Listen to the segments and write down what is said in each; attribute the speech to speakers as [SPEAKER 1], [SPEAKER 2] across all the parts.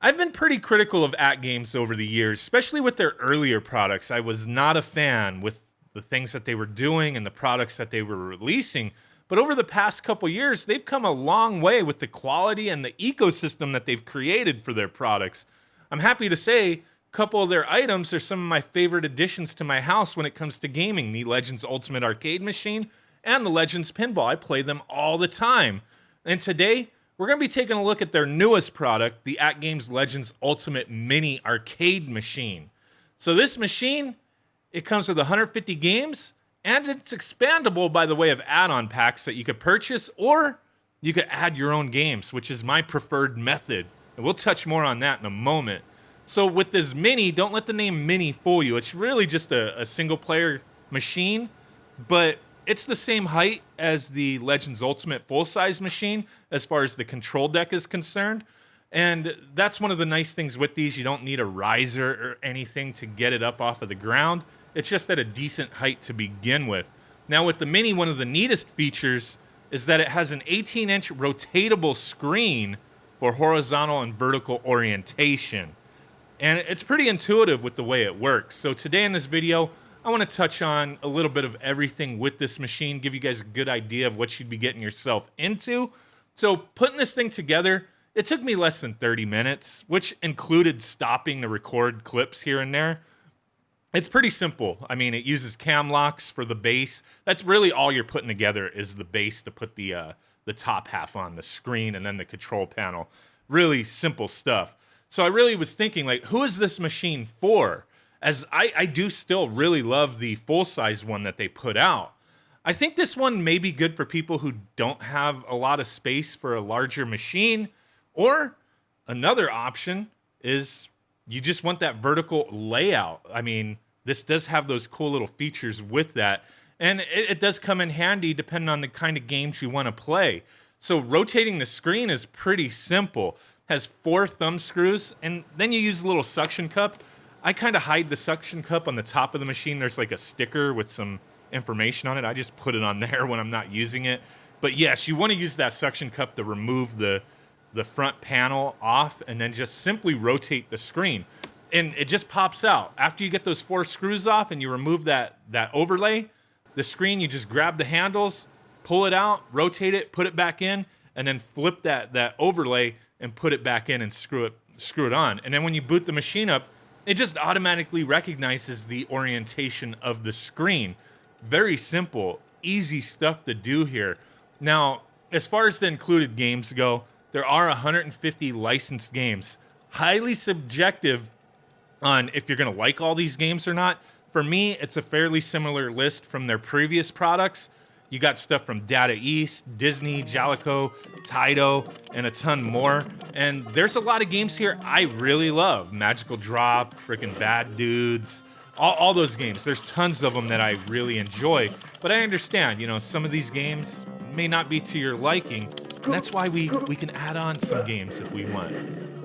[SPEAKER 1] I've been pretty critical of AtGames over the years, especially with their earlier products. I was not a fan with the things that they were doing and the products that they were releasing. But over the past couple years, they've come a long way with the quality and the ecosystem that they've created for their products. I'm happy to say a couple of their items are some of my favorite additions to my house when it comes to gaming. The Legends Ultimate Arcade Machine and the Legends Pinball. I play them all the time. And today, we're going to be taking a look at their newest product, the AtGames Legends Ultimate Mini Arcade Machine. So this machine, it comes with 150 games, and it's expandable by the way of add-on packs that you could purchase, or you could add your own games, which is my preferred method. And we'll touch more on that in a moment. So with this Mini, don't let the name Mini fool you. It's really just a single-player machine, but it's the same height as the Legends Ultimate full-size machine as far as the control deck is concerned. And that's one of the nice things with these. You don't need a riser or anything to get it up off of the ground. It's just at a decent height to begin with. Now with the Mini, one of the neatest features is that it has an 18-inch rotatable screen for horizontal and vertical orientation. And it's pretty intuitive with the way it works. So today in this video, I want to touch on a little bit of everything with this machine, give you guys a good idea of what you'd be getting yourself into. So putting this thing together, it took me less than 30 minutes, which included stopping to record clips here and there. It's pretty simple. I mean, it uses cam locks for the base. That's really all you're putting together is the base to put the top half on, the screen, and then the control panel. Really simple stuff. So I really was thinking, like, who is this machine for? As I do still really love the full-size one that they put out. I think this one may be good for people who don't have a lot of space for a larger machine, or another option is you just want that vertical layout. I mean, this does have those cool little features with that, and it does come in handy depending on the kind of games you want to play. So rotating the screen is pretty simple. Has 4 thumb screws, and then you use a little suction cup. I kind of hide the suction cup on the top of the machine. There's like a sticker with some information on it. I just put it on there when I'm not using it. But yes, you want to use that suction cup to remove the front panel off and then just simply rotate the screen. And it just pops out. After you get those 4 screws off and you remove that overlay, the screen, you just grab the handles, pull it out, rotate it, put it back in, and then flip that overlay and put it back in and screw it on. And then when you boot the machine up, it just automatically recognizes the orientation of the screen. Very simple, easy stuff to do here. Now, as far as the included games go, there are 150 licensed games. Highly subjective on if you're going to like all these games or not. For me, it's a fairly similar list from their previous products. You got stuff from Data East, Disney, Jalico, Taito, and a ton more. And there's a lot of games here I really love. Magical Drop, freaking Bad Dudes, all those games. There's tons of them that I really enjoy. But I understand, you know, some of these games may not be to your liking. And that's why we can add on some games if we want.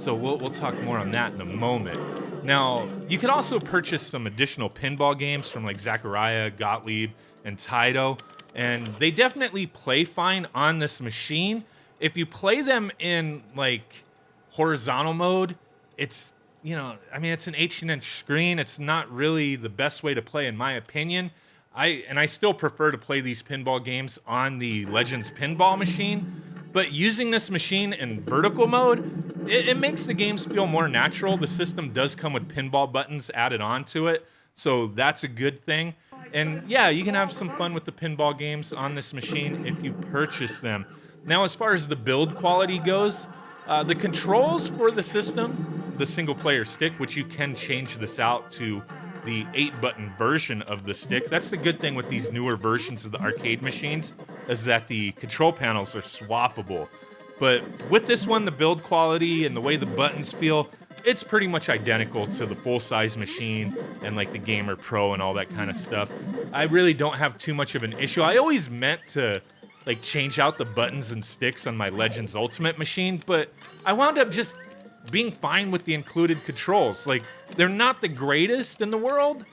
[SPEAKER 1] So we'll talk more on that in a moment. Now, you can also purchase some additional pinball games from like Zachariah, Gottlieb, and Taito. And they definitely play fine on this machine. If you play them in like horizontal mode, it's, you know, I mean, it's an 18-inch screen. It's not really the best way to play, in my opinion. I still prefer to play these pinball games on the Legends pinball machine. But using this machine in vertical mode, it makes the games feel more natural. The system does come with pinball buttons added onto it, so that's a good thing. And yeah, you can have some fun with the pinball games on this machine if you purchase them. Now, as far as the build quality goes, the controls for the system, the single player stick, which you can change this out to the 8-button version of the stick. That's the good thing with these newer versions of the arcade machines, is that the control panels are swappable. But with this one, the build quality and the way the buttons feel, it's pretty much identical to the full-size machine and like the Gamer Pro and all that kind of stuff. I really don't have too much of an issue. I always meant to like change out the buttons and sticks on my Legends Ultimate machine, but I wound up just being fine with the included controls. Like, they're not the greatest in the world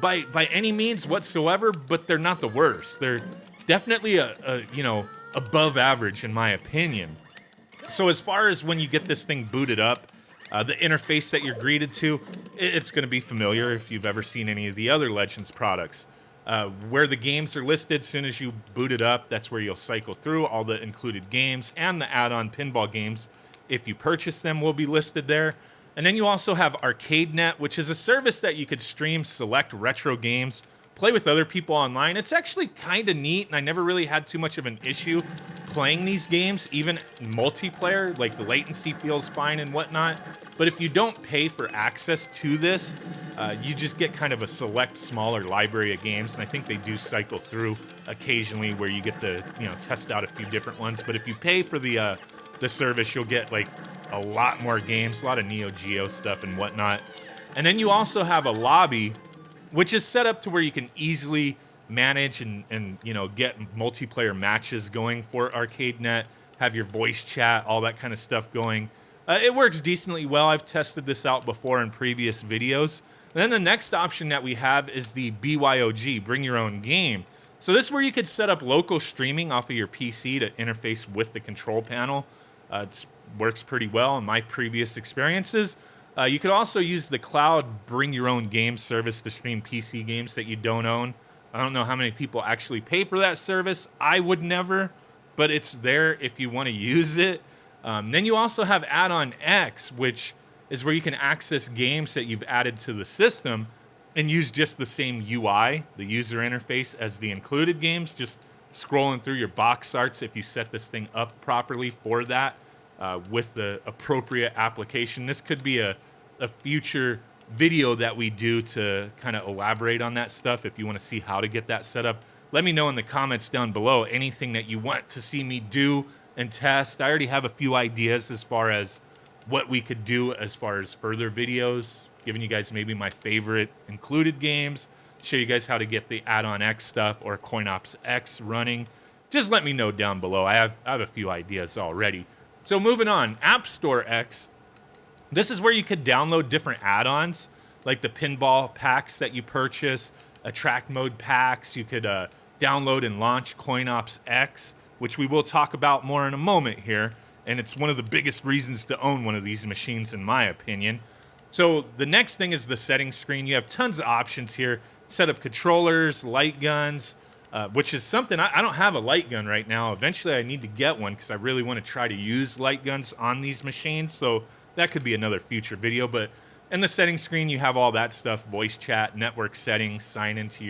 [SPEAKER 1] by any means whatsoever, but they're not the worst. They're definitely a you know, above average in my opinion. So as far as when you get this thing booted up, The interface that you're greeted to, it's going to be familiar if you've ever seen any of the other Legends products. Where the games are listed, as soon as you boot it up, that's where you'll cycle through. All the included games and the add-on pinball games, if you purchase them, will be listed there. And then you also have ArcadeNet, which is a service that you could stream select retro games, play with other people online. It's actually kind of neat, and I never really had too much of an issue playing these games, even multiplayer. Like, the latency feels fine and whatnot. But if you don't pay for access to this, you just get kind of a select smaller library of games, and I think they do cycle through occasionally where you get to, test out a few different ones. But if you pay for the service, you'll get like a lot more games, a lot of Neo Geo stuff and whatnot. And then you also have a lobby, which is set up to where you can easily manage and get multiplayer matches going for ArcadeNet, have your voice chat, all that kind of stuff going. It works decently well. I've tested this out before in previous videos. And then the next option that we have is the BYOG, Bring Your Own Game. So this is where you could set up local streaming off of your PC to interface with the control panel. It works pretty well in my previous experiences. You could also use the cloud Bring Your Own Game service to stream PC games that you don't own. I don't know how many people actually pay for that service. I would never, but it's there if you want to use it. Then you also have Add-on X, which is where you can access games that you've added to the system and use just the same UI, the user interface, as the included games, just scrolling through your box arts if you set this thing up properly for that with the appropriate application. This could be a future video that we do to kind of elaborate on that stuff. If you want to see how to get that set up, let me know in the comments down below anything that you want to see me do and test. I already have a few ideas as far as what we could do as far as further videos, giving you guys maybe my favorite included games, show you guys how to get the Add-on X stuff or CoinOps X running. Just let me know down below. I have a few ideas already. So moving on, App Store X. This is where you could download different add-ons, like the pinball packs that you purchase, track mode packs. You could download and launch CoinOps X, which we will talk about more in a moment here. And it's one of the biggest reasons to own one of these machines, in my opinion. So the next thing is the settings screen. You have tons of options here. Set up controllers, light guns, which is something I don't have a light gun right now. Eventually I need to get one because I really want to try to use light guns on these machines. So that could be another future video. But in the settings screen, you have all that stuff: voice chat, network settings, sign into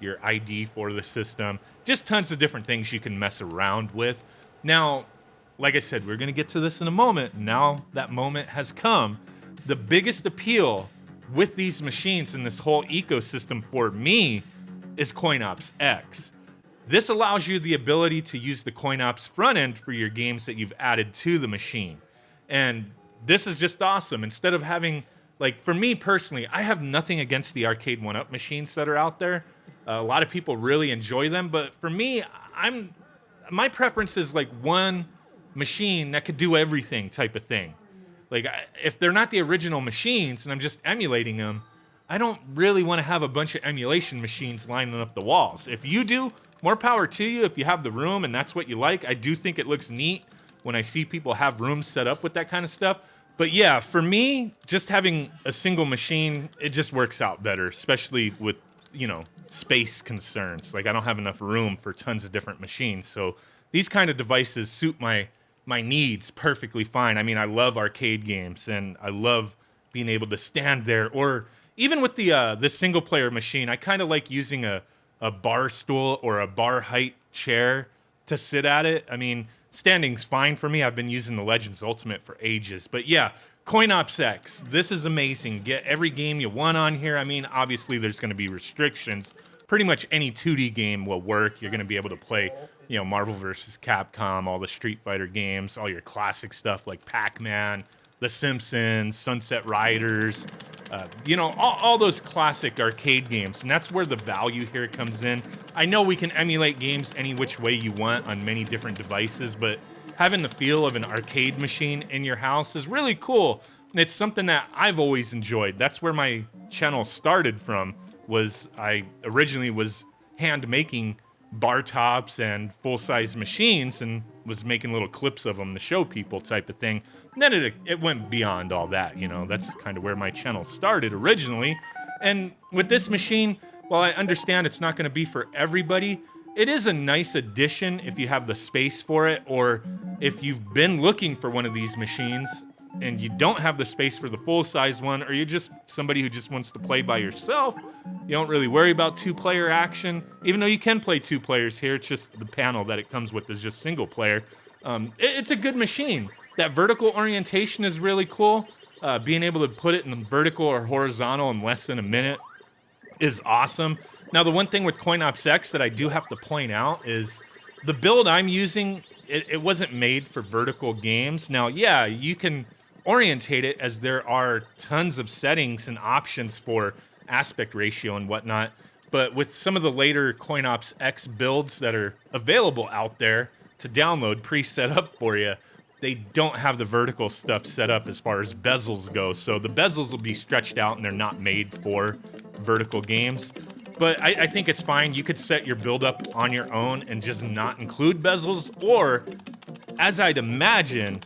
[SPEAKER 1] your ID for the system. Just tons of different things you can mess around with. Now, like I said, we're going to get to this in a moment. Now that moment has come. The biggest appeal with these machines in this whole ecosystem for me is CoinOps X. This allows you the ability to use the CoinOps front end for your games that you've added to the machine. And this is just awesome. Instead of having, like, for me personally, I have nothing against the Arcade 1-Up machines that are out there. A lot of people really enjoy them, but for me, my preference is like one machine that could do everything type of thing. Like, if they're not the original machines and I'm just emulating them, I don't really want to have a bunch of emulation machines lining up the walls. If you do, more power to you. If you have the room and that's what you like, I do think it looks neat when I see people have rooms set up with that kind of stuff. But yeah, for me, just having a single machine, it just works out better, especially with, space concerns. Like, I don't have enough room for tons of different machines. So these kind of devices suit my needs perfectly fine. I mean, I love arcade games and I love being able to stand there, or even with the single player machine, I kind of like using a bar stool or a bar height chair to sit at it. I mean, standing's fine for me. I've been using the Legends Ultimate for ages. But yeah, CoinOps X, this is amazing. Get every game you want on here. I mean, obviously there's going to be restrictions. Pretty much any 2D game will work. You're going to be able to play, Marvel vs. Capcom, all the Street Fighter games, all your classic stuff like Pac-Man, The Simpsons, Sunset Riders, all those classic arcade games. And that's where the value here comes in. I know we can emulate games any which way you want on many different devices, but having the feel of an arcade machine in your house is really cool. And it's something that I've always enjoyed. That's where my channel started from. I originally was hand making bar tops and full-size machines and was making little clips of them to show people type of thing. And then it went beyond all that, you know. That's kind of where my channel started originally. And with this machine, while I understand it's not going to be for everybody, it is a nice addition if you have the space for it, or if you've been looking for one of these machines and you don't have the space for the full-size one, or you're just somebody who just wants to play by yourself. You don't really worry about two-player action, even though you can play two players here. It's just the panel that it comes with is just single player. It's a good machine. That vertical orientation is really cool. Being able to put it in vertical or horizontal in less than a minute is awesome. Now, the one thing with CoinOps X that I do have to point out is the build I'm using, it wasn't made for vertical games. Now, yeah, you can orientate it as there are tons of settings and options for aspect ratio and whatnot. But with some of the later CoinOps X builds that are available out there to download pre-set up for you, they don't have the vertical stuff set up as far as bezels go. So the bezels will be stretched out and they're not made for vertical games. But I think it's fine. You could set your build up on your own and just not include bezels. Or, as I'd imagine,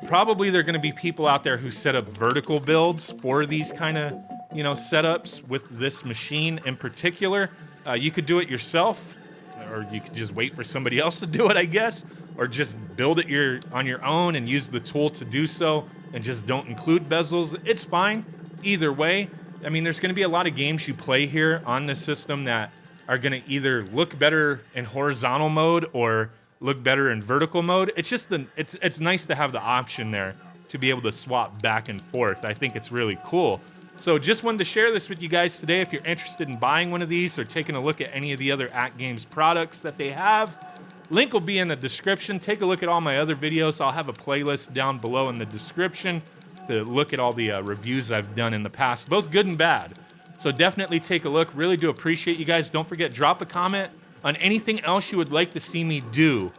[SPEAKER 1] probably there are going to be people out there who set up vertical builds for these kind of, you know, setups with this machine in particular. You could do it yourself, or you could just wait for somebody else to do it, I guess, or just build it on your own and use the tool to do so and just don't include bezels. It's fine either way. I mean, there's going to be a lot of games you play here on this system that are going to either look better in horizontal mode or look better in vertical mode. It's just it's nice to have the option there to be able to swap back and forth. I think it's really cool. So just wanted to share this with you guys today. If you're interested in buying one of these or taking a look at any of the other AtGames products that they have, link will be in the description. Take a look at all my other videos. I'll have a playlist down below in the description to look at all the reviews I've done in the past, both good and bad. So definitely take a look. Really do appreciate you guys. Don't forget, drop a comment on anything else you would like to see me do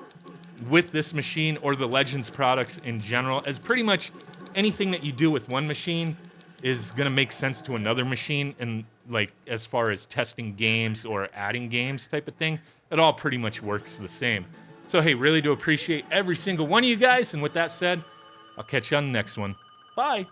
[SPEAKER 1] with this machine or the Legends products in general, as pretty much anything that you do with one machine is going to make sense to another machine, and like as far as testing games or adding games type of thing, it all pretty much works the same. So hey, really do appreciate every single one of you guys, and with that said, I'll catch you on the next one. Bye.